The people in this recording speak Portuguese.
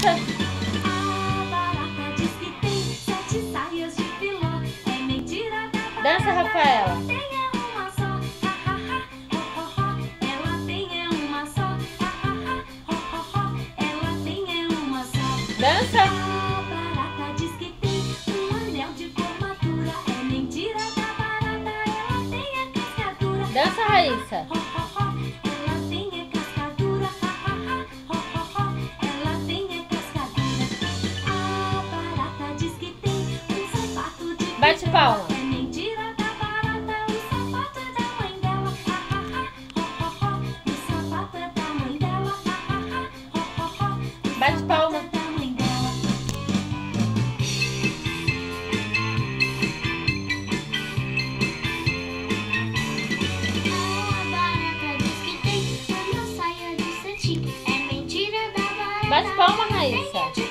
Dança. A barata diz que tem 7 saias de filó. É mentira da barata. Dança, Rafaela. Ela tem é uma só. Ha, ha, ha, ho, ho, ho. Ela tem é uma só. Ha, ha, ha, ho, ho, ho. Ela tem é uma só. Dança. A barata diz que tem um anel de formatura. É mentira da barata. Ela tem é cascadura. Dança, Raíssa. Ho, ho, ho. Ela tem é cascadura. Ha, ha, ha, ho, ho, ho. Ela tem é cascadura. A barata diz que tem um sapato de Bate palma. é mentira da barata, o sapato é da mãe dela. Ha, ha, ha, ho, ho, ho. O sapato é da mãe dela. Ha, ha, ha, ho, ho, ho. O Bate sapato palma. é da mãe dela. A barata diz que tem uma saia de cetim. É mentira da barata. Bate palma, Ela tem Raíssa. é de